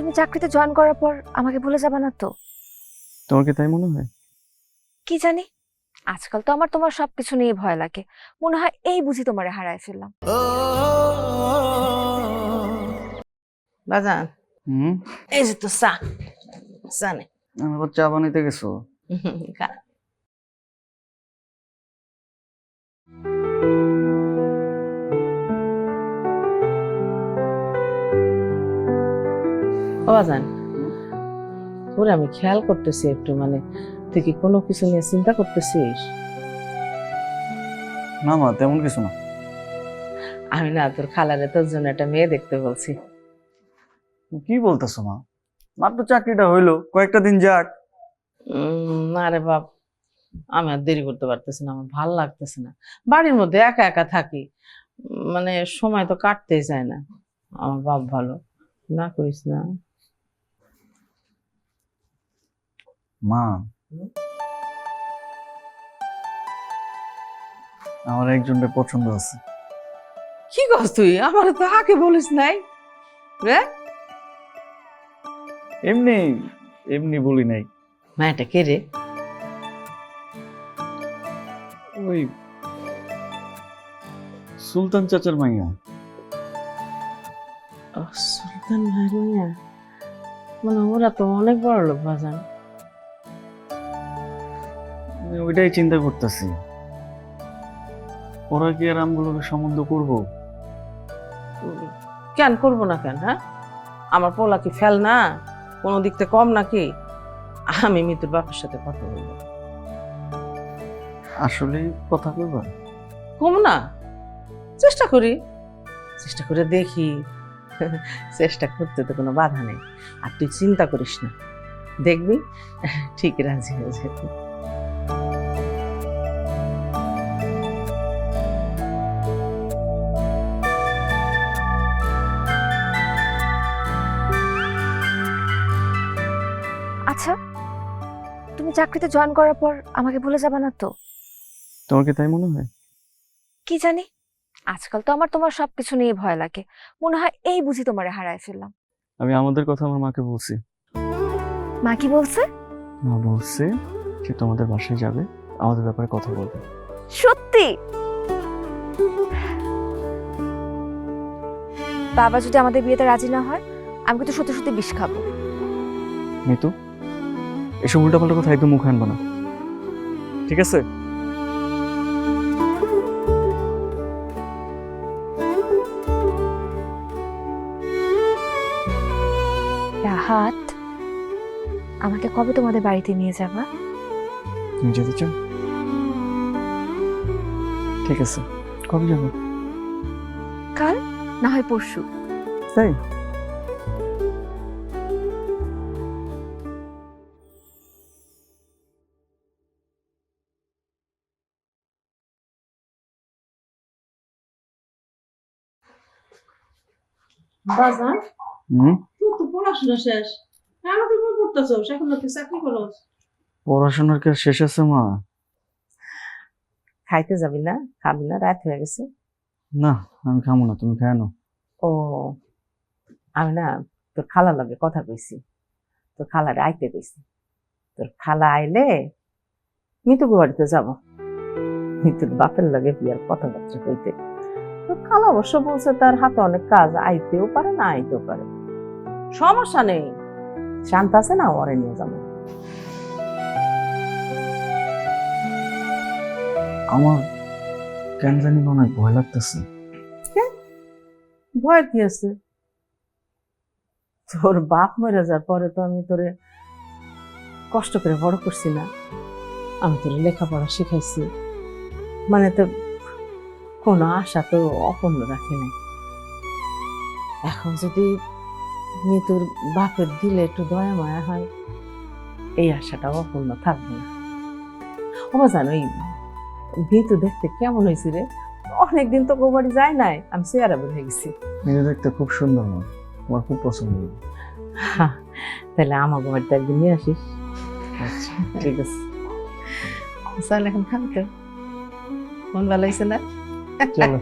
তুমি চাকরিতে জয়েন করার পর আমাকে ভুলে যাবে না তো? তোমার কি তাই মনে হয়? কি জানি, আজকাল তো আমার তোমার সবকিছু নিয়ে ভয় লাগে। মনে হয় এই বুঝি তোমারে হারায় ফেললাম। বাজান, হুম। এই যে তো চা চা নে। আমি আবার চা বানাইতে গেছো? খা। ও বাজান, তোরে আমি খেয়াল করতেছি একটু, মানে তুই কি কোনো কিছু নিয়ে চিন্তা করতেছিস? না মা, তেমন কিছু না। আমি না তোর খালারে তোর জন্য একটা মেয়ে দেখতে বলছি। কি বলতেছো মা? মাত্র চাকরিটা হইলো, কয়েকটা দিন যাক। না রে বাপ, আমি আর দেরি করতে পারতেছি না, আমার ভাল লাগতেছে না। বাড়ির মধ্যে একা একা থাকি, মানে সময় তো কাটতেই যায় না। আমার বাপ ভালো, না করিস না। মা, আমার একজনের পছন্দ আছে। কি করছ তুই? আমার তো আগে বলিস নাই রে। এমনি এমনি বলি নাই। মায়াটা কে রে? ওই সুলতান চাচার মাইয়া। ও, সুলতান ভাইয়ের মাইয়া। মানে ওরা তো অনেক বড় লোক বাজান। আমি ওইটাই চিন্তা করতেছি, ওরা কি আর আমগুলোকে সম্বন্ধ করবো? কেন করবো না কেন? হ্যাঁ, আমার পোলা কি ফেল না? কোনো দিক থেকে কম নাকি? আমি মিতুর বাপের সাথে কথা বলবো। আসলে কথা কইবা? কম না, চেষ্টা করি, চেষ্টা করে দেখি। চেষ্টা করতে তো কোনো বাধা নেই। আর তুই চিন্তা করিস না, দেখবি ঠিক রাজি হয়ে যাবে। আচ্ছা, তুমি চাকরিতে জয়েন করার পর আমাকে ভুলে যাবে না তো? তোমার কি তাই মনে হয়? কি জানি, আজকাল তো আমার তোমার সবকিছু নিয়ে ভয় লাগে। মনে হয় এই বুঝি তোমারে হারায় ফেললাম। আমি আমাদের কথা আমার মাকে বলছি। মা কি বলছে? মা বলছে যে তোমাদের বাসায় যাবে, আমাদের ব্যাপারে কথা বলবে। সত্যি? বাবা যদি আমাদের বিয়েতে রাজি না হয়, আমি কিন্তু সত্যি সত্যি বিষ খাবো। মিতু, এসব উল্টাপাল্টা কথা একদম মুখে আনবো না, ঠিক আছে? রাহাত, আমাকে কবে তোমাদের বাড়িতে নিয়ে যাবা? তুমি যেতে চাও? ঠিক আছে, কবে যাবো? কাল, না হয় পরশু। তাই? বাজান, হুম। তুই তো পড়াশোনা শেষ, কেন তুই বই পড়তেছস? এখন তুই চাকরি করস। পড়াশোনার কি আর শেষ আছে মা? খাইতে যাবি না? খাবি না? রাত হয়ে গেছে। না, আমি খামো না, তুমি খায় না। ও, আমি না তোর খালার লগে কথা কইছি, তোর খালারে আইতে কইছি। তোর খালা আইলে মিতু বাড়িতে যাব, মিতুর বাপের লগে বিয়ার কথাবার্তা কইতে। তোর খালা অবশ্য বলছে তার হাতে অনেক কাজ, আইতেও পারে না আইতেও পারে, সমস্যা নেই, শান্ত আছে না, ওরে নিয়ে যাবো। আমার কেন জানি অনেক ভয় লাগতেছে। ভয় কি আছে? তোর বাপ মরে যাওয়ার পরে তো আমি তোরে কষ্ট করে বড় করছি না, আমি তোর লেখাপড়া শিখাইছি, মানে তো কোনো আশা তো অপূর্ণ রাখি নাই। এখন যদি মৃত্যুর বাপের দিলে একটু দয়া মায়া হয়, এই আশাটা অপূর্ণ থাকবে না। ও জানো, ওই মৃত্যু দেখতে কেমন হয়েছে রে? অনেকদিন তো গোবাড়ি যায় নাই, আমি চেয়ারা বের হয়ে গেছি। মেয়ে দেখতে খুব সুন্দর, মা আমার খুব পছন্দ। তাহলে আমার বাড়িতে একদিন নিয়ে আসিস। আচ্ছা ঠিক আছে, চল এখন খাবি তো? মন ভালো হয়েছে না? চলো।